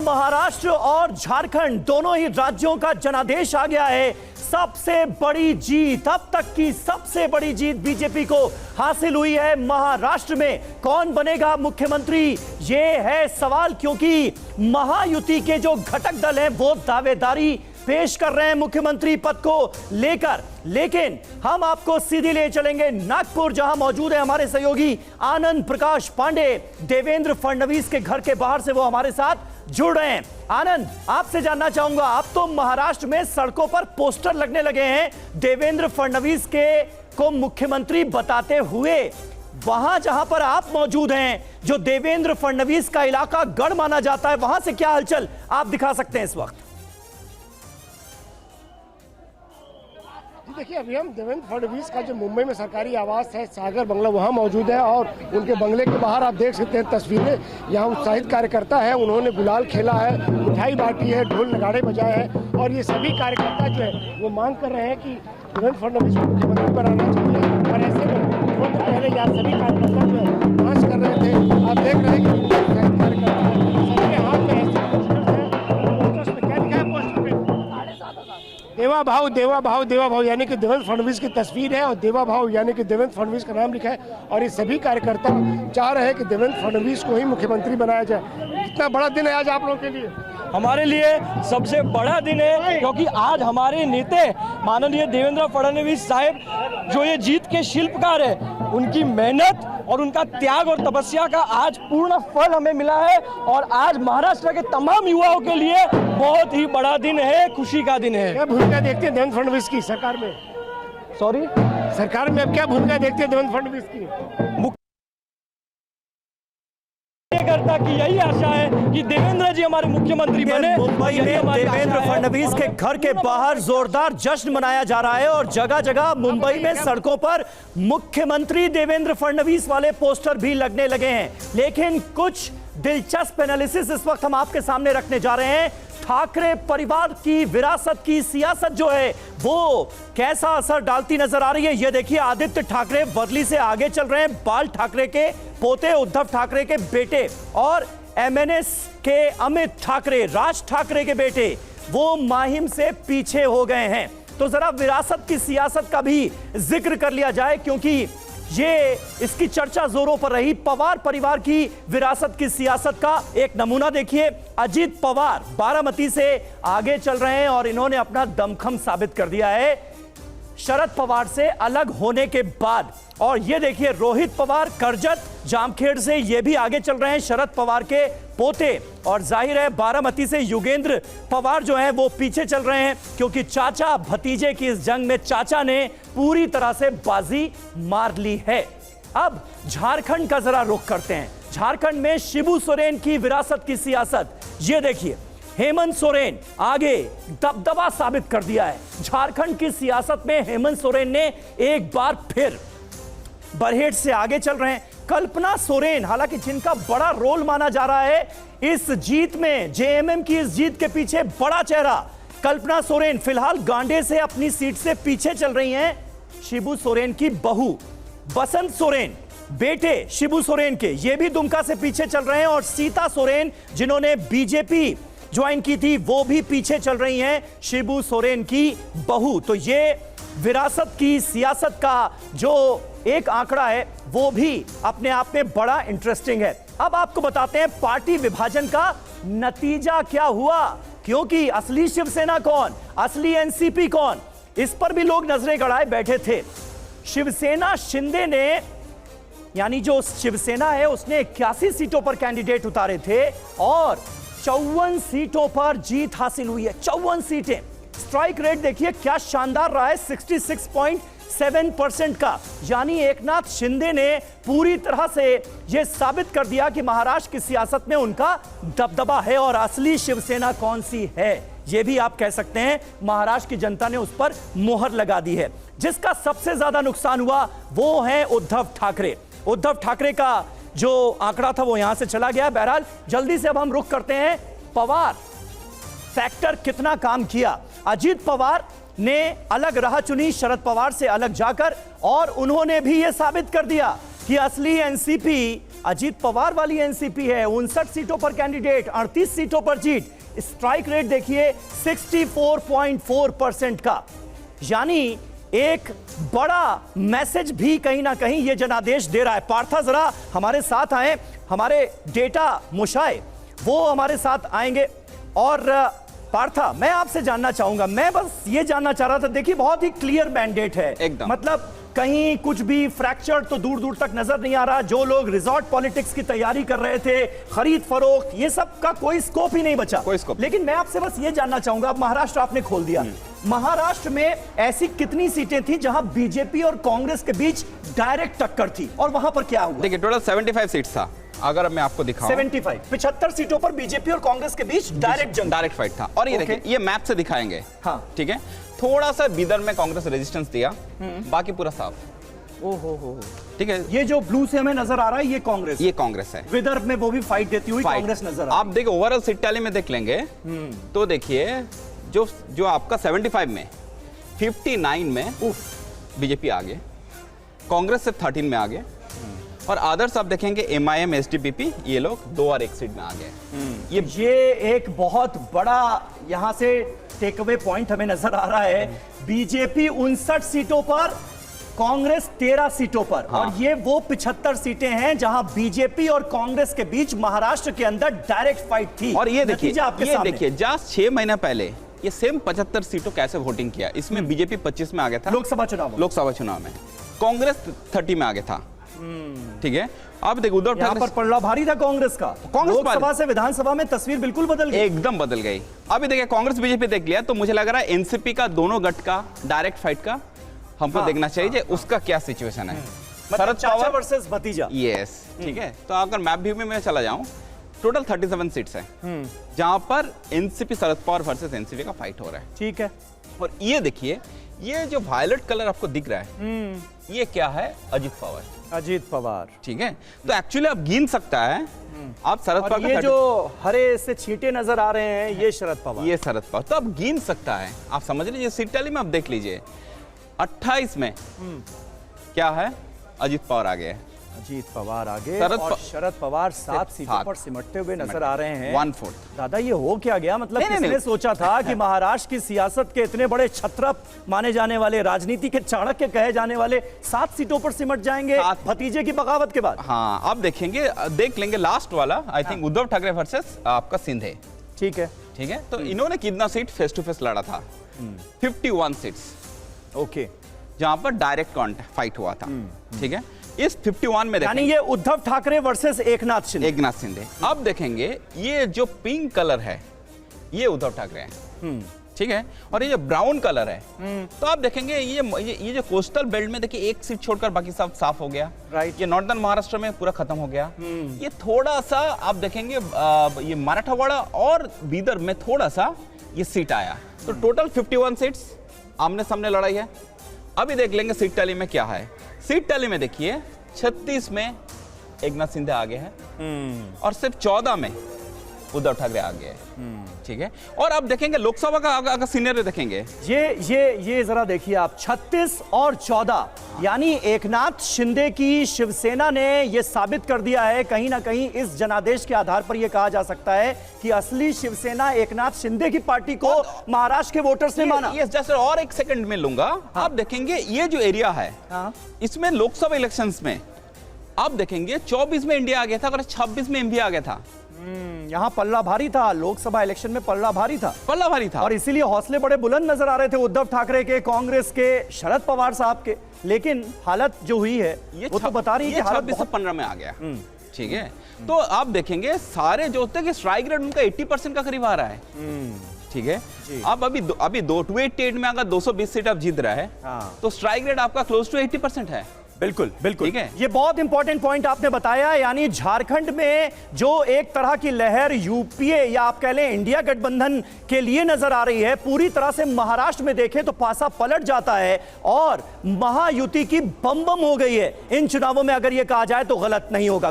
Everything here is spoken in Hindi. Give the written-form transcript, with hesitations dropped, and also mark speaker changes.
Speaker 1: महाराष्ट्र और झारखंड दोनों ही राज्यों का जनादेश आ गया है। सबसे बड़ी जीत, अब तक की सबसे बड़ी जीत बीजेपी को हासिल हुई है। महाराष्ट्र में कौन बनेगा मुख्यमंत्री, ये है सवाल, क्योंकि महायुति के जो घटक दल हैं वो दावेदारी पेश कर रहे हैं मुख्यमंत्री पद को लेकर। लेकिन हम आपको सीधे ले चलेंगे नागपुर, जहां मौजूद है हमारे सहयोगी आनंद प्रकाश पांडे। देवेंद्र फडणवीस के घर के बाहर से वो हमारे साथ जुड़ रहे हैं। आनंद, आपसे जानना चाहूंगा, आप तो महाराष्ट्र में सड़कों पर पोस्टर लगने लगे हैं देवेंद्र फडणवीस के को मुख्यमंत्री बताते हुए। वहां जहां पर आप मौजूद हैं, जो देवेंद्र फडणवीस का इलाका गढ़ माना जाता है, वहां से क्या हलचल आप दिखा सकते हैं इस वक्त?
Speaker 2: देखिए, अभी हम देवेंद्र फडणवीस का जो मुंबई में सरकारी आवास है सागर बंगला, वहाँ मौजूद है और उनके बंगले के बाहर आप देख सकते हैं तस्वीरें। यहाँ उत्साहित कार्यकर्ता है, उन्होंने गुलाल खेला है, मिठाई बांटी है, ढोल नगाड़े बजाए हैं और ये सभी कार्यकर्ता जो है वो मांग कर रहे हैं कि देवेंद्र फडणवीस को मुख्यमंत्री बनाना चाहिए। और ऐसे में थोड़ी देर पहले यहाँ सभी कार्यकर्ता जो है मार्च कर रहे थे। आप देख रहे हैं कि उत्साहित कार्यकर्ता है, सबके हाथ में ऐसे पोस्टर्स हैं। पोस्टर्स पे क्या लिखा है? पोस्टर पे देवा भाव देवा भाव देवा भाव, यानी कि देवेंद्र फडणवीस की तस्वीर है और देवा भाव यानी कि देवेंद्र फडणवीस का नाम लिखा है। और ये सभी कार्यकर्ता चाह रहे हैं कि देवेंद्र फडणवीस को ही मुख्यमंत्री बनाया जाए। कितना बड़ा दिन है आज आप लोगों के लिए?
Speaker 3: हमारे लिए सबसे बड़ा दिन है, क्योंकि आज हमारे नेता माननीय देवेंद्र फडणवीस साहब जो ये जीत के शिल्पकार है, उनकी मेहनत और उनका त्याग और तपस्या का आज पूर्ण फल हमें मिला है। और आज महाराष्ट्र के तमाम युवाओं के लिए बहुत ही बड़ा दिन है, खुशी का दिन है।
Speaker 2: क्या भूमिका देखते हैं देवेंद्र फडणवीस की सरकार में?
Speaker 3: सॉरी,
Speaker 2: सरकार में अब क्या भूमिका देखते हैं देवेंद्र फडणवीस की?
Speaker 3: करता कि यही आशा है कि देवेंद्र जी हमारे मुख्यमंत्री बने।
Speaker 1: मुंबई में देवेंद्र फडणवीस के घर के बाहर जोरदार जश्न मनाया जा रहा है और जगह जगह मुंबई में सड़कों पर मुख्यमंत्री देवेंद्र फडणवीस वाले पोस्टर भी लगने लगे हैं। लेकिन कुछ दिलचस्प एनालिसिस इस वक्त हम आपके सामने रखने जा रहे हैं। ठाकरे परिवार की विरासत की सियासत जो है वो कैसा असर डालती नजर आ रही है, ये देखिए। आदित्य ठाकरे वर्ली से आगे चल रहे हैं। बाल ठाकरे के पोते, उद्धव ठाकरे के बेटे, और एमएनएस के अमित ठाकरे, राज ठाकरे के बेटे, वो माहिम से पीछे हो गए हैं। तो जरा विरासत की सियासत का भी जिक्र कर लिया जाए, क्योंकि ये इसकी चर्चा जोरों पर रही। पवार परिवार की विरासत की सियासत का एक नमूना देखिए। अजीत पवार बारामती से आगे चल रहे हैं और इन्होंने अपना दमखम साबित कर दिया है शरद पवार से अलग होने के बाद। और ये देखिए, रोहित पवार करजत जामखेड़ से ये भी आगे चल रहे हैं, शरद पवार के पोते। और जाहिर है बारामती से युगेंद्र पवार जो हैं वो पीछे चल रहे हैं, क्योंकि चाचा भतीजे की इस जंग में चाचा ने पूरी तरह से बाजी मार ली है। अब झारखंड का जरा रुख करते हैं। झारखंड में शिबू सोरेन की विरासत की सियासत, ये देखिए। हेमंत सोरेन आगे दबदबा साबित कर दिया है। झारखंड की सियासत में हेमंत सोरेन ने एक बार फिर बरहेट से आगे चल रहे हैं। कल्पना सोरेन, हालांकि जिनका बड़ा रोल माना जा रहा है इस जीत में, जेएमएम की इस जीत के पीछे बड़ा चेहरा कल्पना सोरेन, फिलहाल गांडे से अपनी सीट से पीछे चल रही हैं। शिबू सोरेन की बहू बसंत सोरेन, बेटे शिबू सोरेन के, ये भी दुमका से पीछे चल रहे हैं। और सीता सोरेन, जिन्होंने बीजेपी ज्वाइन की थी, वो भी पीछे चल रही हैं शिबू सोरेन की बहू। तो ये विरासत की सियासत का जो एक आंकड़ा है वो भी अपने आप में बड़ा इंटरेस्टिंग है। अब आपको बताते हैं पार्टी विभाजन का नतीजा क्या हुआ, क्योंकि असली शिवसेना कौन, असली एनसीपी कौन, इस पर भी लोग नजरें गड़ाए बैठे थे। शिवसेना शिंदे ने, यानी जो शिवसेना है, उसने 81 सीटों पर कैंडिडेट उतारे थे और 54 सीटों पर जीत हासिल हुई है। 54 सीटें। स्ट्राइक रेट देखिए क्या शानदार रहा है, 66.7% का। यानी एकनाथ शिंदे ने पूरी तरह से यह साबित कर दिया कि महाराष्ट्र की सियासत में उनका दबदबा है। और असली शिवसेना कौन सी है, यह भी आप कह सकते हैं महाराष्ट्र की जनता ने उस पर मोहर लगा दी है। जिसका सबसे ज्यादा नुकसान हुआ वो है उद्धव ठाकरे। उद्धव ठाकरे का जो आंकड़ा था वो यहां से चला गया। बहरहाल जल्दी से अब हम रुख करते हैं पवार फैक्टर कितना काम किया। अजीत पवार ने अलग राह चुनी शरद पवार से अलग जाकर, और उन्होंने भी यह साबित कर दिया कि असली एनसीपी अजीत पवार वाली एनसीपी है, 59 सीटों पर कैंडिडेट, 38 सीटों पर जीत। स्ट्राइक रेट देखिए 64.4% का, यानी एक बड़ा मैसेज भी कहीं ना कहीं ये जनादेश दे रहा है। पार्था जरा हमारे साथ आए, हमारे डेटा मुशाए वो हमारे साथ आएंगे। और पार्था, मैं आपसे जानना चाहूंगा, मैं बस ये जानना चाह रहा था, देखिए बहुत ही क्लियर मैंडेट है
Speaker 4: एकदम।
Speaker 1: मतलब कहीं कुछ भी फ्रैक्चर तो दूर दूर तक नजर नहीं आ रहा। जो लोग रिजॉर्ट पॉलिटिक्स की तैयारी कर रहे थे, खरीद फरोख्त, ये सब का कोई स्कोप ही नहीं बचा।
Speaker 4: कोई स्कोप।
Speaker 1: लेकिन मैं आपसे बस ये जानना चाहूंगा, अब महाराष्ट्र आपने खोल दिया, महाराष्ट्र में ऐसी कितनी सीटें थी जहां बीजेपी और कांग्रेस के बीच डायरेक्ट टक्कर थी, और वहां पर क्या हुआ?
Speaker 4: देखिए टोटल 75 सीट्स था। अगर मैं आपको दिखाऊं
Speaker 1: 75 सीटों पर बीजेपी और कांग्रेस के बीच डायरेक्ट
Speaker 4: फाइट था। और ये देखिए, ये मैप से दिखाएंगे।
Speaker 1: हाँ।
Speaker 4: ठीक है, थोड़ा सा बीदर में कांग्रेस रेजिस्टेंस दिया, बाकी पूरा साफ।
Speaker 1: ओहो,
Speaker 4: ठीक है,
Speaker 1: ये जो ब्लू से हमें नजर आ रहा है ये कांग्रेस
Speaker 4: है।
Speaker 1: विदर्भ में वो भी फाइट देती हुई कांग्रेस नजर आ रही है।
Speaker 4: आप देखिए ओवरऑल सीट टैली में देख लेंगे तो देखिए जो आपका 75 में 59 में बीजेपी आगे, कांग्रेस से 13 में आगे, और आदर्श आप देखेंगे एमआईएम एसडीपीपी ये लोग 2 और 1 सीट में आ गए।
Speaker 1: ये एक बहुत बड़ा यहां से टेक अवे पॉइंट हमें नजर आ रहा है। बीजेपी 59 सीटों पर, कांग्रेस 13 सीटों पर।
Speaker 4: हाँ।
Speaker 1: और ये वो 75 सीटें हैं जहां बीजेपी और कांग्रेस के बीच महाराष्ट्र के अंदर डायरेक्ट फाइट थी।
Speaker 4: और ये देखिए,
Speaker 1: आपके
Speaker 4: जस्ट 6 महीना पहले ये सेम 75 सीटों कैसे वोटिंग किया। इसमें बीजेपी 25 में आ गया था
Speaker 1: लोकसभा चुनाव में,
Speaker 4: कांग्रेस 30 में आ गया था। ठीक है, अब देखो उद्धव
Speaker 1: यहां पर पलड़ा भारी था कांग्रेस का। लोकसभा से विधानसभा में तस्वीर बिल्कुल बदल गई, एकदम
Speaker 4: बदल गई। अभी देखिए कांग्रेस बीजेपी देख लिया तो मुझे लग रहा है एनसीपी का दोनों गठ का डायरेक्ट फाइट का हमको देखना चाहिए। उसका क्या सिचुएशन है,
Speaker 1: शरद पवार वर्सेस भतीजा।
Speaker 4: यस, ठीक है। तो अगर मैप व्यू में मैं चला जाऊं, टोटल 37 सीट्स है जहां पर NCP Sharad Pawar versus NCP का फाइट हो रहा है।
Speaker 1: ठीक है,
Speaker 4: और ये देखिए, ये जो वायलेट कलर आपको दिख रहा है ये क्या है? अजीत पवार। ठीक है, तो एक्चुअली आप गिन सकता है आप शरद पवार,
Speaker 1: ये जो हरे से छींटे नजर आ रहे हैं ये शरद पवार,
Speaker 4: तो आप गिन सकता है। आप समझ लीजिए सीट टैली में आप देख लीजिए 28 में क्या है? अजीत पवार आ गए,
Speaker 1: अजीत पवार आगे, और शरद पवार 7 सीटों पर सिमटते हुए नजर आ रहे हैं।
Speaker 4: 1/4।
Speaker 1: दादा ये हो क्या गया? मतलब किसने सोचा था कि महाराष्ट्र की सियासत के इतने बड़े छत्रप माने जाने वाले, राजनीति के चाणक्य कहे जाने वाले 7 सीटों पर सिमट जाएंगे भतीजे की बगावत के बाद?
Speaker 4: हाँ, अब देख लेंगे लास्ट वाला, I think Uddhav Thackeray versus आपका सिंधे।
Speaker 1: ठीक है,
Speaker 4: तो इन्होंने कितना सीट फेस टू फेस लड़ा था? 51 सीट्स।
Speaker 1: ओके,
Speaker 4: जहां पर डायरेक्ट फाइट हुआ था। ठीक है, इस 51 में
Speaker 1: यानी ये उद्धव ठाकरे वर्सेस एकनाथ शिंदे।
Speaker 4: अब देखेंगे ये जो पिंक कलर है ये उद्धव ठाकरे हैं। ठीक है, और ये जो ब्राउन कलर है तो आप देखेंगे ये जो कोस्टल बेल्ट में देखिए 1 सीट छोड़कर बाकी सब साफ हो गया।
Speaker 1: राइट,
Speaker 4: ये नॉर्दर्न महाराष्ट्र में पूरा खत्म हो गया। ये थोड़ा सा आप देखेंगे ये मराठवाड़ा और बीदर में थोड़ा सा ये सीट आया, तो टोटल 51 सीट्स आमने सामने लड़ाई है। अभी देख लेंगे सीट टैली में क्या है। सीट टैली में देखिए 36 में एकनाथ शिंदे आगे है और सिर्फ 14 में उद्धव ठाकरे आगे है। ठीक है, और आप देखेंगे लोकसभा का अगर सीनियर देखेंगे,
Speaker 1: ये जरा देखिए आप, 36 और 14, यानी एकनाथ शिंदे की शिवसेना ने यह साबित कर दिया है कहीं ना कहीं। इस जनादेश के आधार पर यह कहा जा सकता है कि असली शिवसेना एकनाथ शिंदे की पार्टी को महाराष्ट्र के वोटर्स ने माना।
Speaker 4: यस, जस्ट और एक सेकंड में लूंगा।
Speaker 1: हाँ।
Speaker 4: आप देखेंगे ये जो एरिया है, हाँ। इसमें लोकसभा इलेक्शंस में आप देखेंगे 24 में इंडिया आ गया था और 26 में एमपी आ गया था।
Speaker 1: यहां पल्ला भारी था, लोकसभा इलेक्शन में पल्ला भारी था
Speaker 4: और
Speaker 1: इसीलिए हौसले बड़े बुलंद नजर आ रहे थे उद्धव ठाकरे के, कांग्रेस के, शरद पवार साहब के। लेकिन हालत जो हुई है वो तो बता रही है कि हालत
Speaker 4: 26 से 15 में आ गया। ठीक है, तो आप देखेंगे सारे जो होते हैं स्ट्राइक रेट उनका 80% का करीब आ रहा है। ठीक है, अब अभी 288 में अगर 220 सीट आप जीत रहा है, तो स्ट्राइक रेट आपका क्लोज टू 80% है।
Speaker 1: बिल्कुल,
Speaker 4: ठीक है,
Speaker 1: ये बहुत इंपॉर्टेंट पॉइंट आपने बताया। यानी झारखंड में जो एक तरह की लहर यूपीए या आप कह लें इंडिया गठबंधन के लिए नजर आ रही है, पूरी तरह से महाराष्ट्र में देखें तो पासा पलट जाता है और महायुति की बम हो गई है इन चुनावों में, अगर ये कहा जाए तो गलत नहीं होगा।